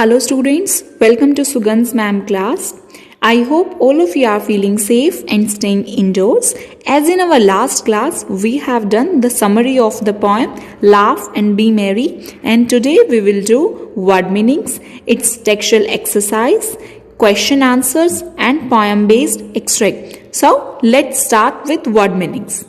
Hello students, welcome to Sugandh's ma'am class. I hope all of you are feeling safe and staying indoors. As in our last class, we have done the summary of the poem Laugh and Be Merry, and today we will do word meanings, its textual exercise, question answers and poem based extract. So let's start with word meanings.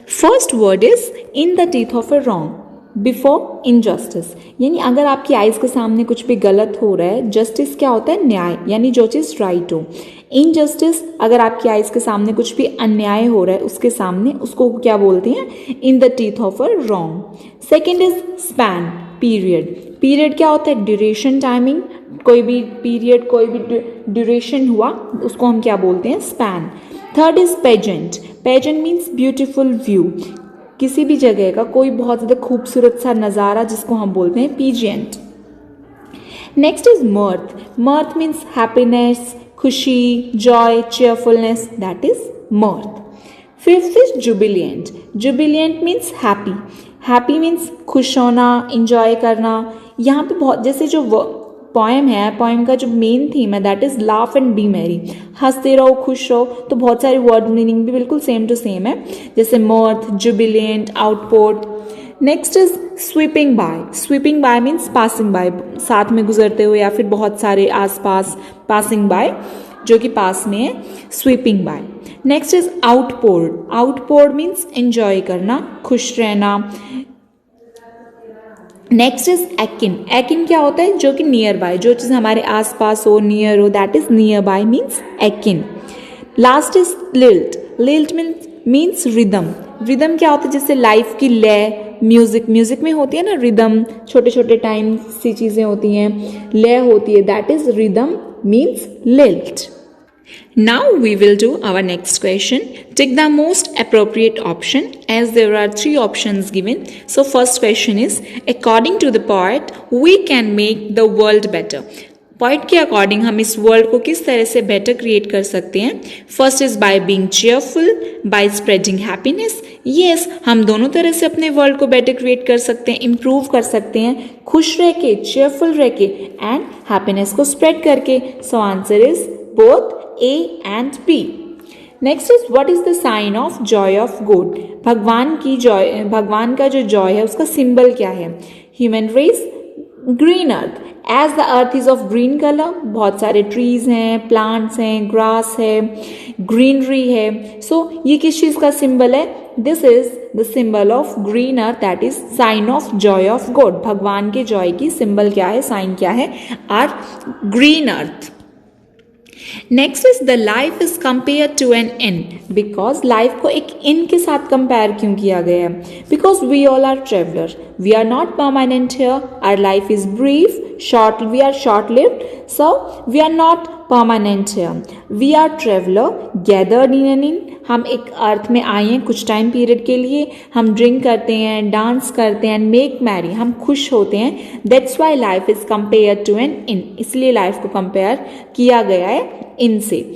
First word is in the teeth of a wrong. Before injustice, यानी अगर आपकी eyes के सामने कुछ भी गलत हो रहा है, जस्टिस क्या होता है? न्याय, यानी जो चीज राइट हो। इनजस्टिस, अगर आपकी आइज के सामने कुछ भी अन्याय हो रहा है उसके सामने, उसको क्या बोलते हैं? In the teeth of a wrong. Second is span, period. Period क्या होता है? Duration, timing. कोई भी पीरियड, कोई भी ड्यूरेशन हुआ उसको हम क्या बोलते हैं? Span. Third is pageant. Pageant means beautiful view, किसी भी जगह का कोई बहुत ज़्यादा खूबसूरत सा नज़ारा जिसको हम बोलते हैं pageant. Next is mirth. Mirth means happiness, खुशी, joy, cheerfulness, that is mirth. Fifth is jubilant. Jubilant means happy. Happy means खुश होना, इंजॉय करना। यहाँ पे बहुत, जैसे जो पोएम है, पोएम का जो मेन थीम है that is laugh and B Mary, हंसते रहो, खुश रहो, तो बहुत सारे वर्ड मीनिंग भी बिल्कुल सेम टू सेम है, जैसे मर्थ, जुबिलियंट, आउटपोर्ट। Next is sweeping by. Sweeping by means passing by, साथ में गुजरते हुए या फिर बहुत सारे आसपास, पासिंग बाय जो कि पास में है, sweeping by. Next is outpoured. Outpoured means enjoy करना, खुश रहना। Next is Eakin. एकिन क्या होता है? जो कि नियर बाय, जो चीज हमारे आसपास हो, नियर हो, that is near by means Eakin. Last is lilt. Lilt means rhythm. Rhythm क्या होता है? जैसे लाइफ की लय, म्यूजिक, म्यूजिक में होती है ना रिदम, छोटे छोटे टाइम सी चीजें होती हैं, लय होती है, that is rhythm means lilt. Now we will do our next question. Take the most appropriate option as there are 3 options given. So first question is, according to the poet, we can make the world better. Poet के according हम इस world को किस तरह से better create कर सकते हैं? First is by being cheerful, by spreading happiness. Yes, हम दोनों तरह से अपने वर्ल्ड को बेटर क्रिएट कर सकते हैं, इम्प्रूव कर सकते हैं, खुश रह के, चेयरफुल रह के एंड हैप्पीनेस को स्प्रेड करके। So answer is both A and B. Next is what is the sign of joy of God? भगवान की जॉय, भगवान का जो जॉय है उसका सिंबल क्या है? Human race, green earth. As the earth is of green colour, बहुत सारे ट्रीज हैं, प्लांट्स हैं, ग्रास है, ग्रीनरी है। सो ये किस चीज का सिंबल है? This is the symbol of green earth, that is sine of Joy of God. भगवान के जॉय की सिंबल क्या है, साइन क्या है? Our green earth. Next is the life is compare to an inn, because life को एक इन के साथ कंपेयर क्यों किया गया है? Because we all are traveller, we are not permanent here, our life is brief, short, we are short lived, so we are not permanent here, we are traveler gathered in an inn. हम एक अर्थ में आए हैं कुछ time period के लिए, हम drink करते हैं, डांस करते हैं, मेक मैरी, हम खुश होते हैं, that's why life is compare to an inn, इसलिए लाइफ को कंपेयर किया गया है इन से।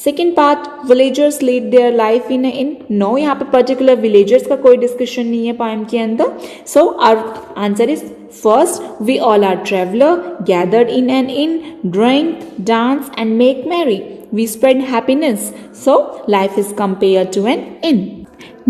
Second part, villagers lead their life in inn. No, यहाँ पे पर्टिकुलर विलेजर्स का कोई डिस्कशन नहीं है पोएम के अंदर। So our answer is first, we all are traveller gathered in an inn, drink, dance and make merry, we spread happiness, so life is compare to an inn.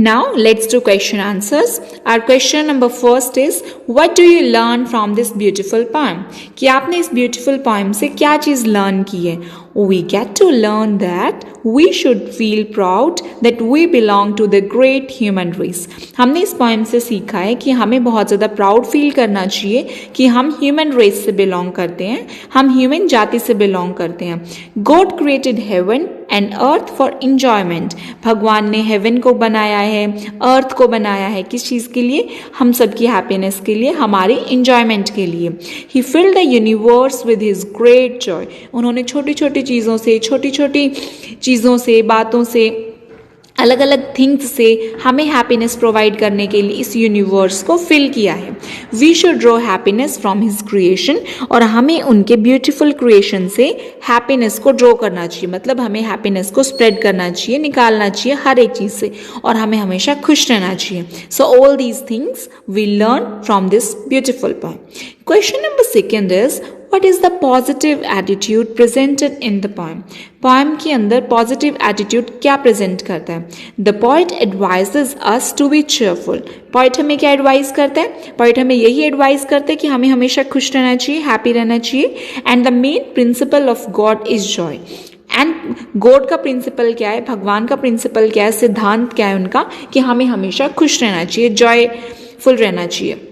Now let's do question answers. Our question number first is, what do you learn from this beautiful poem? कि आपने इस beautiful poem से क्या चीज learn की है? We get to learn that we should feel proud that we belong to the great human race. हमने इस poem से सीखा है कि हमें बहुत ज़्यादा proud feel करना चाहिए कि हम human race से belong करते हैं, हम human जाति से belong करते हैं। God created heaven and earth for enjoyment. भगवान ने heaven को बनाया है, earth को बनाया है, किस चीज़ के लिए? हम सबकी happiness के लिए, हमारी enjoyment के लिए। He filled the universe with his great joy. उन्होंने छोटी छोटी चीज़ों से, छोटी छोटी चीज़ों से, बातों से, अलग अलग थिंग्स से हमें हैप्पीनेस प्रोवाइड करने के लिए इस यूनिवर्स को फिल किया है। We should draw happiness from his creation, और हमें उनके ब्यूटीफुल क्रिएशन से हैप्पीनेस को ड्रॉ करना चाहिए, मतलब हमें हैप्पीनेस को स्प्रेड करना चाहिए, निकालना चाहिए हर एक चीज़ से, और हमें हमेशा खुश रहना चाहिए। So all these things we learn from this beautiful poem. Question number second is, What is the positive attitude presented in the poem? Poem के अंदर पॉजिटिव एटीट्यूड क्या प्रेजेंट करता है? The poet advises us to be cheerful. Poet हमें क्या advice करता है? Poet हमें यही एडवाइस करता है कि हमें हमेशा खुश रहना चाहिए, हैप्पी रहना चाहिए. And the main principle of God is Joy. And God का प्रिंसिपल क्या है, भगवान का प्रिंसिपल क्या है, सिद्धांत क्या है उनका, कि हमें हमेशा खुश रहना चाहिए, जॉयफुल रहना चाहिए.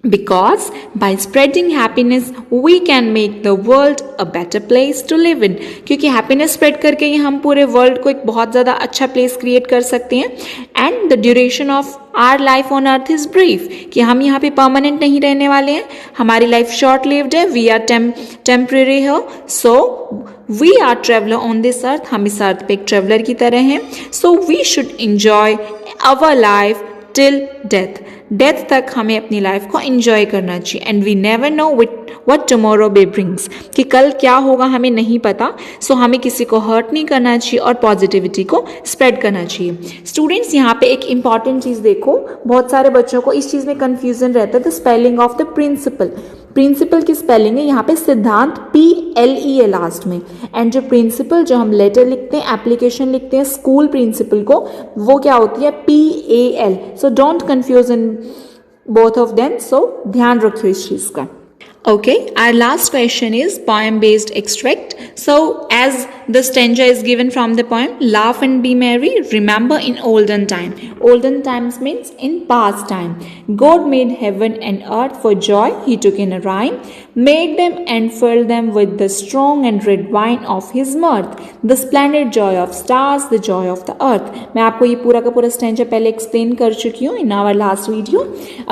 Because by spreading happiness we can make the world a better place to live in. क्योंकि happiness spread करके ही हम पूरे world को एक बहुत ज़्यादा अच्छा place create कर सकते हैं. And the duration of our life on earth is brief. कि हम यहाँ पे permanent नहीं रहने वाले हैं, हमारी life short lived है, we are temporary here. So we are traveler on this earth. हम इस earth पे एक traveler की तरह हैं. So we should enjoy our life till death. Death तक हमें अपनी लाइफ को एंजॉय करना चाहिए. And we never know what tomorrow may brings. कि कल क्या होगा हमें नहीं पता. सो हमें किसी को हर्ट नहीं करना चाहिए और पॉजिटिविटी को स्प्रेड करना चाहिए. स्टूडेंट्स यहाँ पे एक इंपॉर्टेंट चीज़ देखो, बहुत सारे बच्चों को इस चीज़ में कन्फ्यूजन रहता है. The spelling of the principal. Principal की स्पेलिंग है यहाँ पे सिद्धांत, PLE है लास्ट में. एंड जो प्रिंसिपल, जो हम लेटर लिखते हैं, एप्लीकेशन लिखते हैं स्कूल प्रिंसिपल को, वो क्या होती है? PAL. So don't confusion both of them. So ध्यान रखियो इस चीज का. Okay, our last question is poem based extract. So as the stanza is given from the poem, laugh and be merry, remember in olden time. Olden times means in past time. God made heaven and earth for joy, he took in a rhyme, made them and filled them with the strong and red wine of his mirth, the splendid joy of stars, the joy of the earth. मैं आपको ये पूरा का पूरा stanza पहले explain कर चुकी हूँ in our last video.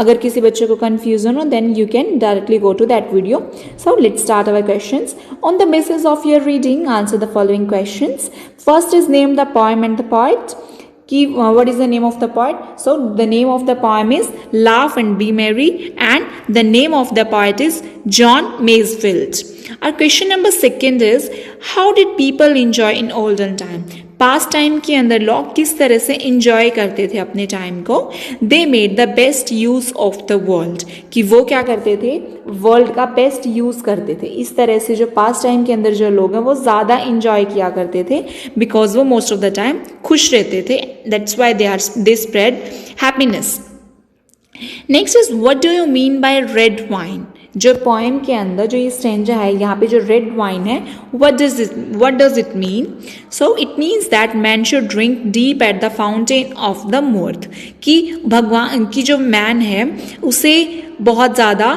अगर किसी बच्चे को confusion हो, then you can directly go to that video. So let's start our questions. On the basis of your reading, answer the following questions. First is name the poem and the poet. What is the name of the poet? So the name of the poem is Laugh and Be Merry, and the name of the poet is John Masefield. Our question number second is, how did people enjoy in olden time? Past time के अंदर लोग किस तरह से enjoy करते थे अपने time को? They made the best use of the world. कि वो क्या करते थे? वर्ल्ड का बेस्ट यूज करते थे. इस तरह से जो पास्ट टाइम के अंदर जो लोग हैं वो ज़्यादा इंजॉय किया करते थे, बिकॉज वो मोस्ट ऑफ द टाइम खुश रहते थे. That's why they spread happiness. Next is, what do you mean by red wine? जो पोएम के अंदर जो ये स्टेंजा है, यहाँ पे जो रेड वाइन है, what does it mean? So it means that man should drink deep at the fountain of the mirth. कि भगवान की जो मैन है उसे बहुत ज़्यादा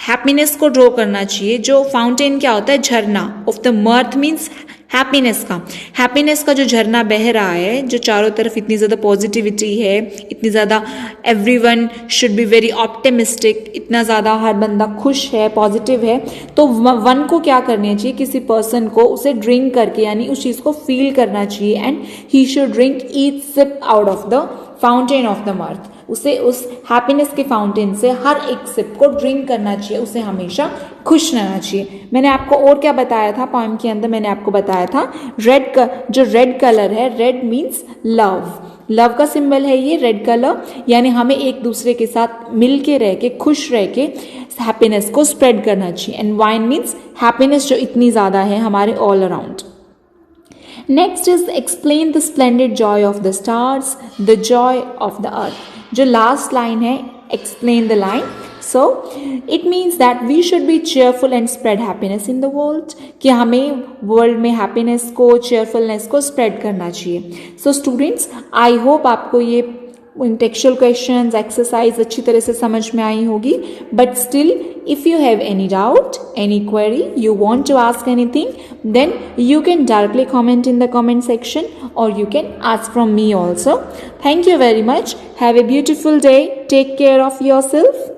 हैप्पीनेस को ड्रॉ करना चाहिए. जो फाउंटेन क्या होता है? झरना. Of the mirth means happiness का जो झरना बह रहा है, जो चारों तरफ इतनी ज़्यादा पॉजिटिविटी है, इतनी ज़्यादा everyone should be very optimistic, इतना ज़्यादा हर बंदा खुश है, पॉजिटिव है. तो वन को क्या करना चाहिए? किसी पर्सन को उसे ड्रिंक करके, यानी उस चीज़ को फील करना चाहिए. And he should drink each sip out of the fountain of the mirth. उसे उस हैप्पीनेस के फाउंटेन से हर एक सिप को ड्रिंक करना चाहिए. उसे हमेशा खुश रहना चाहिए. मैंने आपको और क्या बताया था पोएम के अंदर? मैंने आपको बताया था जो रेड कलर है, रेड मीन्स लव. लव का सिंबल है ये रेड कलर. यानी हमें एक दूसरे के साथ मिल के रह के, खुश रह के हैप्पीनेस को स्प्रेड करना चाहिए. एंड वाइन मीन्स हैप्पीनेस जो इतनी ज़्यादा है हमारे all around. Next is explain the splendid joy of the stars, the joy of the earth. जो last line है, explain the line. So it means that we should be cheerful and spread happiness in the world. कि हमें world में happiness को, cheerfulness को spread करना चाहिए. So students, I hope आपको ये टेक्सचुअल क्वेश्चंस, एक्सरसाइज अच्छी तरह से समझ में आई होगी. But still if you have any doubt, any query, you want to ask anything, then you can directly comment in the comment section or you can ask from me also. Thank you very much. Have a beautiful day. Take care of yourself.